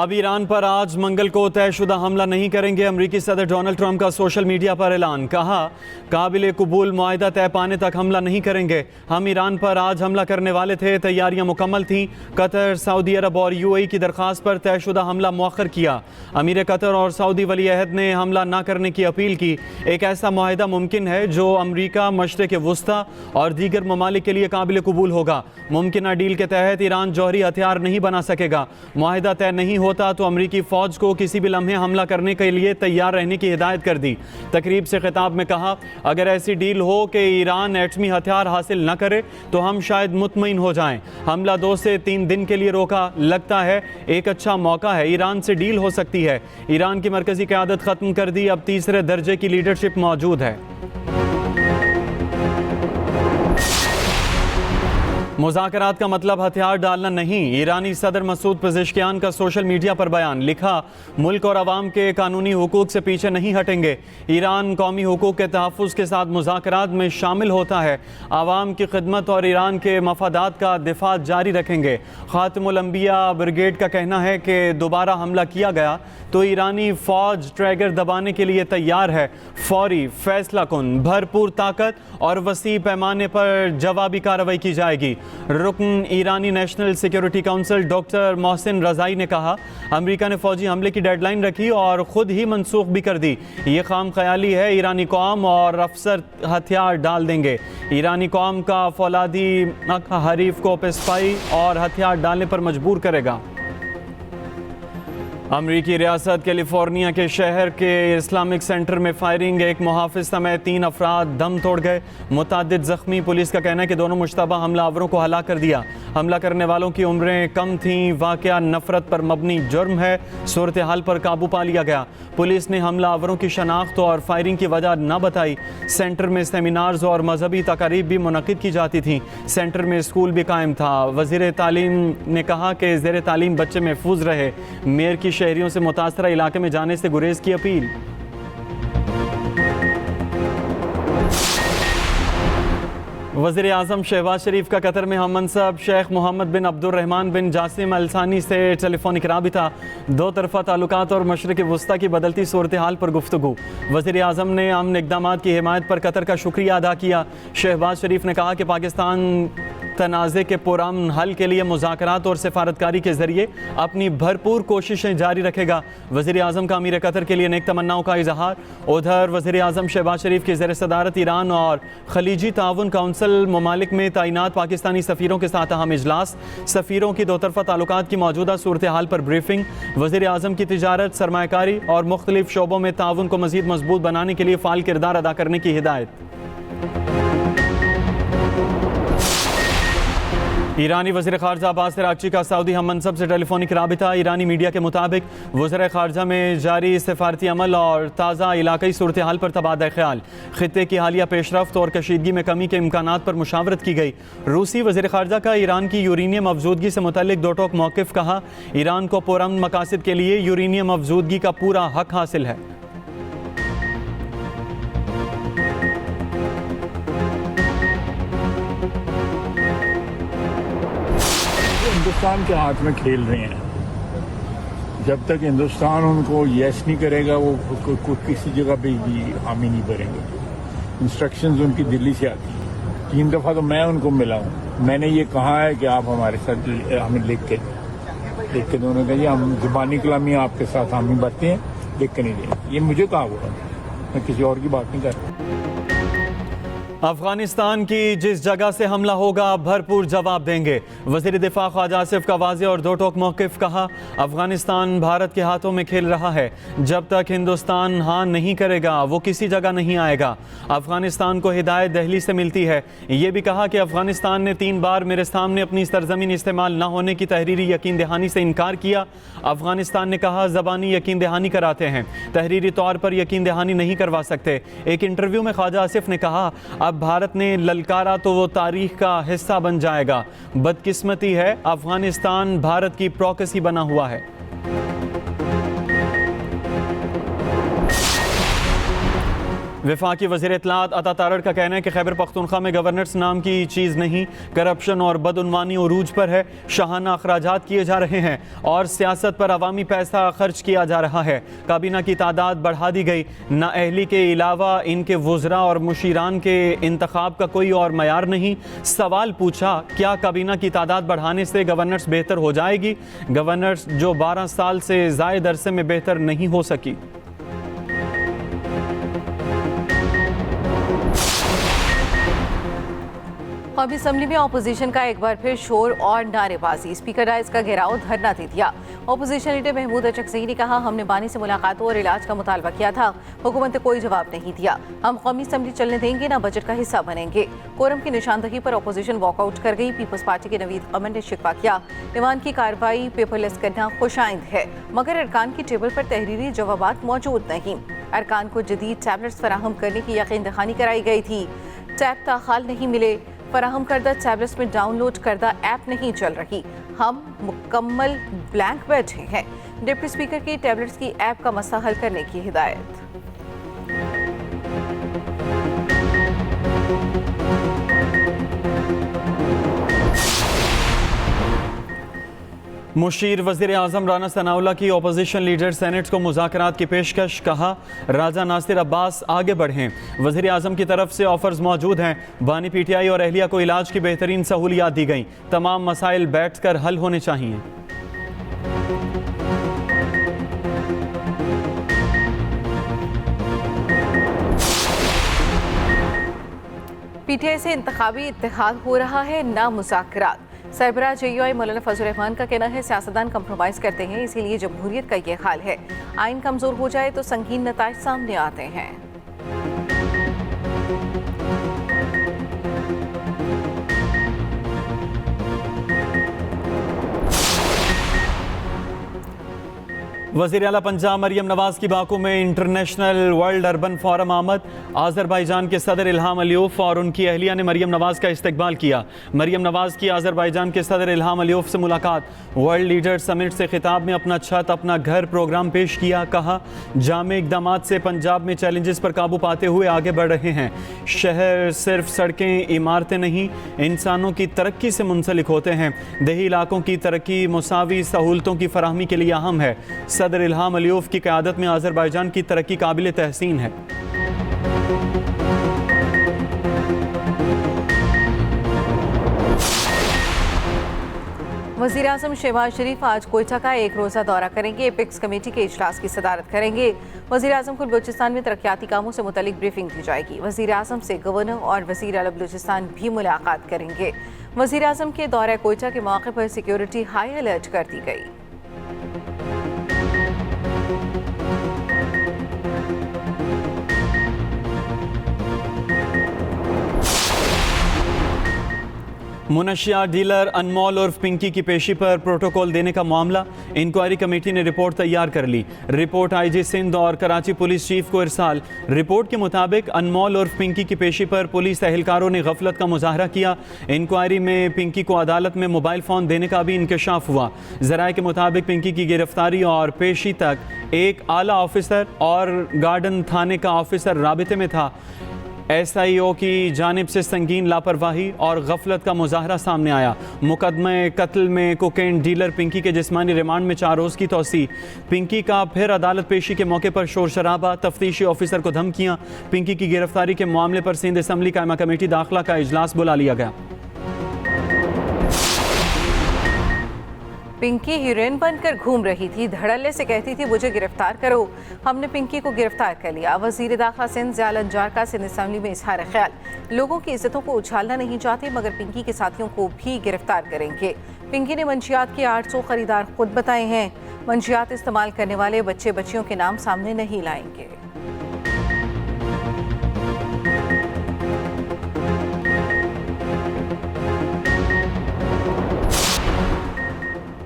अब ईरान पर आज मंगल को तयशुदा हमला नहीं करेंगे। अमरीकी सदर डोनाल्ड ट्रंप का सोशल मीडिया पर ऐलान। कहा, काबिल कबूल मुआहिदा तय पाने तक हमला नहीं करेंगे। हम ईरान पर आज हमला करने वाले थे, तैयारियां मुकम्मल थीं। कतर, सऊदी अरब और यूएई की दरख्वास्त पर तयशुदा हमला मौखर किया। अमीर कतर और सऊदी वली अहद ने हमला न करने की अपील की। एक ऐसा मुआहिदा मुमकिन है जो अमरीका, मशरिक़ वुस्ता और दीगर ममालिक के लिए काबिल कबूल होगा। मुमकिन डील के तहत ईरान जौहरी हथियार नहीं बना सकेगा। मुआहिदा तय नहीं होता तो अमरीकी फ़ौज को किसी भी लम्हे हमला करने के लिए तैयार रहने की हिदायत कर दी। तकरीब से खिताब में कहा, अगर ऐसी डील हो कि ईरान एटमी हथियार हासिल न करे तो हम शायद मुतमईन हो जाएं। हमला 2 से 3 दिन के लिए रोका। लगता है एक अच्छा मौका है, ईरान से डील हो सकती है। ईरान की मरकज़ी क़यादत ख़त्म कर दी, अब तीसरे दर्जे की लीडरशिप मौजूद है। मुज़ाकरात का मतलब हथियार डालना नहीं। ईरानी सदर मसूद पेज़ेश्कियान का सोशल मीडिया पर बयान। लिखा, मुल्क और अवाम के कानूनी हुकूक से पीछे नहीं हटेंगे। ईरान कौमी हुकूक के तहफ़्फ़ुज़ के साथ मुज़ाकरात में शामिल होता है। अवाम की खिदमत और ईरान के मफादात का दिफा जारी रखेंगे। ख़ातिमुल अंबिया ब्रिगेड का कहना है कि दोबारा हमला किया गया तो ईरानी फ़ौज ट्रैगर दबाने के लिए तैयार है। फौरी, फैसला कुन, भरपूर ताकत और वसी पैमाने पर जवाबी कार्रवाई की जाएगी। रुकन ईरानी national security council doctor Mohsen Rezaei ने कहा, अमेरिका ने फौजी हमले की डेडलाइन रखी और ख़ुद ही मनसूख भी कर दी। ये खाम ख्याली है। ईरानी कौम और अफसर हथियार डाल देंगे। ईरानी कौम का फौलादी हरीफ को पिस्पाई और हथियार डालने पर मजबूर करेगा। अमरीकी रियासत कैलिफोर्निया के शहर के इस्लामिक सेंटर में फायरिंग, एक मुहाफिज समेत 3 अफराद दम तोड़ गए, मुतादिद जख्मी। पुलिस का कहना है कि दोनों मुश्तबा हमलावरों को हलाक कर दिया। हमला करने वालों की उम्रें कम थीं। वाक़या नफरत पर मबनी जुर्म है। सूरत हाल पर काबू पा लिया गया। पुलिस ने हमलावरों की शनाख्त और फायरिंग की वजह न बताई। सेंटर में सेमिनार्स और मजहबी तकारीब भी मुनक़िद की जाती थीं। सेंटर में स्कूल भी कायम था। वज़ीर तालीम ने कहा कि ज़ेर तालीम बच्चे महफूज रहे। मेयर की शहरियों से मुतासरा इलाके में जाने से गुरेज की अपील। वज़ीर आज़म शहबाज शरीफ का कतर में हम मनसब शेख मोहम्मद बिन अब्दुर्रहमान बिन जासिम अल सानी से टेलीफोनिक राबिता। 2 तरफ़ा ताल्लुकात और मशरिक़ वुस्ता की बदलती सूरत हाल पर गुफ्तगू। वज़ीर आज़म ने अमन इक़दामात की हिमायत पर कतर का शुक्रिया अदा किया। शहबाज शरीफ ने कहा कि पाकिस्तान तनाज़े के पुरअमन हल के लिए मुज़ाकरात और सिफारतकारी के ज़रिए अपनी भरपूर कोशिशें जारी रखेगा। वज़ीर आज़म का अमीर कतर के लिए नेक तमन्नाओं का इजहार। उधर वज़ीर आज़म शहबाज शरीफ की ज़ेर सदारत ईरान और खलीजी ताउन काउंसिल ममालिक में तैनात पाकिस्तानी सफ़ीरों के साथ अहम इजलास। सफ़ीरों की 2 तरफ़ा ताल्लुकात की मौजूदा सूरत हाल पर ब्रीफिंग। वज़ीर आज़म की तिजारत, सरमायाकारी और मुख्तलिफ शोबों में ताउन को मज़ीद मजबूत बनाने के लिए फ़ाल किरदार अदा करने की हिदायत। ईरानी वज़ीर ख़ारजा अब्बास अराग़ची का सऊदी हम मनसब से टेलीफोनिक राबिता। ईरानी मीडिया के मुताबिक वज़ीर ख़ारजा में जारी सफ़ारती अमल और ताज़ा इलाक़ाई सूरत हाल पर तबादला ख़याल। ख़ित्ते की हालिया पेशरफ्त और कशीदगी में कमी के इम्कानात पर मुशावरत की गई। रूसी वज़ीर ख़ारजा का ईरान की यूरेनियम अफजूदगी से मुतल्लिक़ 2 टोक मौक़िफ़। कहा, ईरान को पुरअमन मकासद के लिए यूरेनियम अफजूदगी का पूरा हक़ हासिल है। हिंदुस्तान के हाथ में खेल रहे हैं। जब तक हिंदुस्तान उनको यस नहीं करेगा वो किसी जगह पे भी हामी नहीं भरेंगे। इंस्ट्रक्शंस उनकी दिल्ली से आती हैं। 3 दफ़ा तो मैं उनको मिला हूँ। मैंने ये कहा है कि आप हमारे साथ हमें लिख के दोनों कहिए, हम ज़ुबानी कलामी आपके साथ हामी भरते हैं, लिख के नहीं देंगे। ये मुझे कहा हुआ, मैं किसी और की बात नहीं कर रहा। अफगानिस्तान की जिस जगह से हमला होगा भरपूर जवाब देंगे। वज़ीर दिफा ख्वाजा आसिफ का वाज़ेह और 2 टोक मौक़िफ़। कहा, अफगानिस्तान भारत के हाथों में खेल रहा है। जब तक हिंदुस्तान हाँ नहीं करेगा वो किसी जगह नहीं आएगा। अफगानिस्तान को हिदायत दिल्ली से मिलती है। ये भी कहा कि अफगानिस्तान ने 3 बार मेरे सामने अपनी सरजमीन इस्तेमाल न होने की तहरीरी यकीन दहानी से इनकार किया। अफगानिस्तान ने कहा, ज़बानी यकीन दहानी कराते हैं, तहरीरी तौर पर यकीन दहानी नहीं करवा सकते। एक इंटरव्यू में ख्वाजा आसिफ ने कहा, अब भारत ने ललकारा तो वो तारीख का हिस्सा बन जाएगा। बदकिस्मती है अफगानिस्तान भारत की प्रॉक्सी बना हुआ है। वफाकी वज़ीर इत्तलात अता तारड़ का कहना है कि खैबर पख्तूनख्वा में गवर्नर्स नाम की चीज़ नहीं, करप्शन और बदउनवानी उरूज पर है। शाहाना अखराजात किए जा रहे हैं और सियासत पर अवामी पैसा खर्च किया जा रहा है। काबीना की तादाद बढ़ा दी गई। नाअहली के अलावा इनके वज़रा और मुशीरान के इंतखाब का कोई और मयार नहीं। सवाल पूछा, क्या काबीना की तादाद बढ़ाने से गवर्नर्स बेहतर हो जाएगी? गवर्नर्स जो 12 साल से ज़ायद अरसे में बेहतर नहीं हो सकी। कौमी असम्बली में अपोजिशन का एक बार फिर शोर और नारेबाजी। स्पीकर डाइस का घेराव, धरना दे दिया। अपोजिशन लीडर महमूद अचकज़ई ने कहा, हमने बानी से मुलाकातों और इलाज का मुतालबा किया था, हुकूमत ने कोई जवाब नहीं दिया। हम कौमी असम्बली चलने देंगे, ना बजट का हिस्सा बनेंगे। कोरम की निशानदही पर अपोजिशन वॉकआउट कर गई। पीपल्स पार्टी के नवीद अमन ने शिकवा किया, ईवान की कार्रवाई पेपरलेस करना खुशाइंद है, मगर अरकान की टेबल पर तहरीरी जवाबात मौजूद नहीं। अरकान को जदीद टैबलेट्स फराहम करने की यकीन दहानी कराई गई थी। टैब ताखाल नहीं मिले। फराहम करदा टैबलेट्स में डाउनलोड करदा ऐप नहीं चल रही। हम मुकम्मल ब्लैंक बैठे हैं। डिप्टी स्पीकर की टैबलेट्स की ऐप का मसला हल करने की हिदायत। मुशीर वज़ीर आज़म राना सनाउल्लाह की अपोजिशन लीडर सेनेट को मुज़ाकरात की पेशकश। कहा, राजा नासिर अब्बास आगे बढ़ें। वज़ीर आज़म की तरफ से ऑफर्स मौजूद हैं। बानी पीटीआई और अहलिया को इलाज की बेहतरीन सहूलियात दी गई। तमाम मसाइल बैठकर हल होने चाहिए। पीटीआई से इंतखाबी इत्तेहाद हो रहा है, ना मुज़ाकरात। सरबराह JUI मौलाना फजल रहमान का कहना है, सियासतदान कंप्रोमाइज करते हैं, इसीलिए जमहूरियत का ये हाल है। आइन कमजोर हो जाए तो संगीन नताइज सामने आते हैं। वज़ीर आला पंजाब मरियम नवाज की बाकू में इंटरनेशनल वर्ल्ड अर्बन फोरम आमद। आज़रबाईजान के सदर इल्हाम अलीयफ और उनकी अहलिया ने मरियम नवाज का इस्तकबाल किया। मरियम नवाज की आज़रबाईजान के सदर इल्हाम अलीयफ से मुलाकात। वर्ल्ड लीडर समिट से खिताब में अपना छत अपना घर प्रोग्राम पेश किया। कहा, जामे इक़दामात से पंजाब में चैलेंजेस पर काबू पाते हुए आगे बढ़ रहे हैं। शहर सिर्फ सड़कें इमारतें नहीं, इंसानों की तरक्की से मुंसलिक होते हैं। देही इलाकों की तरक्की मुसावी सहूलतों की फराहमी के लिए अहम है। सदर इल्हाम अलीयफ की क़यादत में आज़रबाईजान की तरक्की काबिल तहसीन है। वज़ीर आज़म शहबाज शरीफ आज कोयटा का एक रोज़ा दौरा करेंगे। एपिक्स कमेटी के इजलास की सदारत करेंगे। वज़ीर आज़म को बलूचिस्तान में तरक्याती कामों से मुतल्लिक ब्रीफिंग दी जाएगी। वज़ीर आज़म से गवर्नर और वज़ीर आला बलूचिस्तान भी मुलाकात करेंगे। वज़ीर आज़म के दौरे कोयटा के मौके पर सिक्योरिटी हाई अलर्ट कर दी गई। मुनशिया डीलर अनमोल उर्फ पिंकी की पेशी पर प्रोटोकॉल देने का मामला। इंक्वायरी कमेटी ने रिपोर्ट तैयार कर ली। रिपोर्ट IG सिंध और कराची पुलिस चीफ को इरसाल। रिपोर्ट के मुताबिक अनमोल उर्फ पिंकी की पेशी पर पुलिस एहलकारों ने गफलत का मुजाहरा किया। इंक्वायरी में पिंकी को अदालत में मोबाइल फ़ोन देने का भी इंकशाफ हुआ। ज़राए के मुताबिक पिंकी की गिरफ्तारी और पेशी तक एक आला ऑफिसर और गार्डन थाने का ऑफिसर राबिते में था। SIO की जानिब से संगीन लापरवाही और गफलत का मुजाहरा सामने आया। मुकदमे कत्ल में कोकेन डीलर पिंकी के जिस्मानी रिमांड में 4 रोज़ की तौसी। पिंकी का फिर अदालत पेशी के मौके पर शोर शराबा, तफ्तीशी ऑफिसर को धमकियाँ। पिंकी की गिरफ्तारी के मामले पर सिंध असम्बली कायमा कमेटी दाखिला का इजलास बुला लिया गया। पिंकी हीरोइन बनकर घूम रही थी, धड़ल्ले से कहती थी मुझे गिरफ्तार करो। हमने पिंकी को गिरफ्तार कर लिया। वजीर दाखिला सिंध ज़ियाल अंजार का सिंध असम्बली में इजहार ख्याल, लोगों की इज्जतों को उछालना नहीं चाहते मगर पिंकी के साथियों को भी गिरफ्तार करेंगे। पिंकी ने मंशियात के 800 खरीदार खुद बताए हैं। मंशियात इस्तेमाल करने वाले बच्चे बच्चियों के नाम सामने नहीं लाएंगे।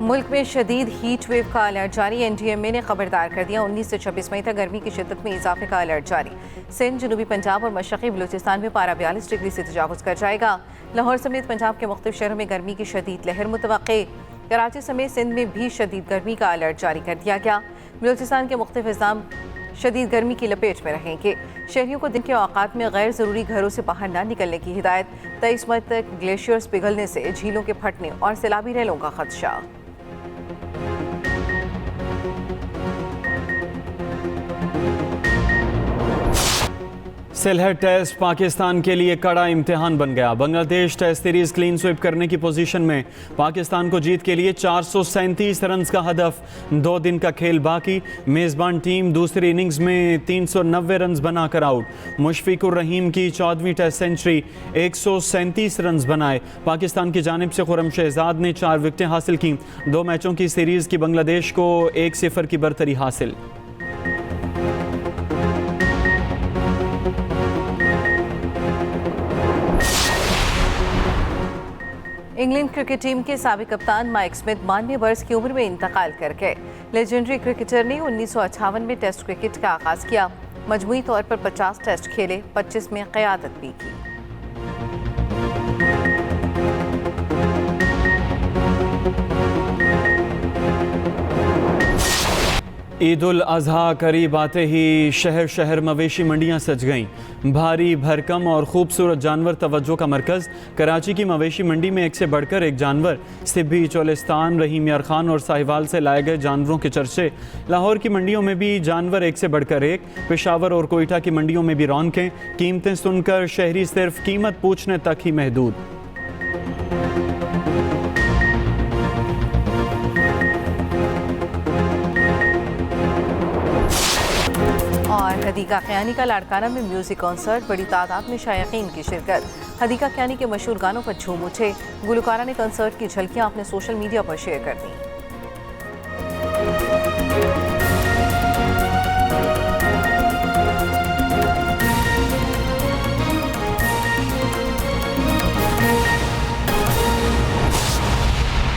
मुल्क में शदीद हीट वेव का अलर्ट जारी। NDMA ने खबरदार कर दिया, 19 से 26 मई तक गर्मी की शिद्दत में इजाफे का अलर्ट जारी। सिंध, जनूबी पंजाब और मशरक़ी बलूचिस्तान में पारा 42 डिग्री से तजावुज़ कर जाएगा। लाहौर समेत पंजाब के मुख्तलिफ शहरों में गर्मी की शदीद लहर मुतवक्के। कराची समेत सिंध में भी शदीद गर्मी का अलर्ट जारी कर दिया गया। बलूचिस्तान के मुख्तलिफ शदीद गर्मी की लपेट में रहेंगे। शहरियों को दिन के औकात में गैर ज़रूरी घरों से बाहर न निकलने की हिदायत। 23 मई तक ग्लेशियर्स पिघलने से झीलों के फटने और सैलाबी रैलों का खदशा। सिलहट टेस्ट पाकिस्तान के लिए कड़ा इम्तिहान बन गया। Bangladesh test series clean sweep करने की पोजीशन में। पाकिस्तान को जीत के लिए 437 रन का हदफ। 2 दिन का खेल बाकी। मेज़बान टीम दूसरी इनिंग्स में 390 रन बनाकर आउट। मुशफिकुर रहीम की 14वीं टेस्ट सेंचुरी। 137 रन बनाए। पाकिस्तान की जानिब से खुरम शहजाद ने 4 विकेटें हासिल की। 2 मैचों की सीरीज की बांग्लादेश को 1-0 की बरतरी हासिल। इंग्लैंड क्रिकेट टीम के साबिक कप्तान माइक स्मिथ 92 वर्ष की उम्र में इंतकाल कर गए। लेजेंडरी क्रिकेटर ने 1958 में टेस्ट क्रिकेट का आगाज किया। मजमूई तौर पर 50 टेस्ट खेले, 25 में क़यादत भी की। ईद उल अजहा करीब आते ही शहर शहर मवेशी मंडियां सज गईं। भारी भरकम और खूबसूरत जानवर तवज्जो का मरकज़। कराची की मवेशी मंडी में एक से बढ़कर एक जानवर। सिब्बी, चोलिस्तान, रहीम यार खान और साहिवाल से लाए गए जानवरों के चर्चे। लाहौर की मंडियों में भी जानवर एक से बढ़कर एक। पेशावर और कोयटा की मंडियों में भी रौनकें। कीमतें सुनकर शहरी सिर्फ कीमत पूछने तक ही महदूद। और हदीका ख्यानी का लाड़काना में म्यूजिक कॉन्सर्ट। बड़ी तादाद में शायकीन की शिरकत। हदीका ख्यानी के मशहूर गानों पर झूम उठे। गुलकारा ने कॉन्सर्ट की झलकियां अपने सोशल मीडिया पर शेयर कर दी।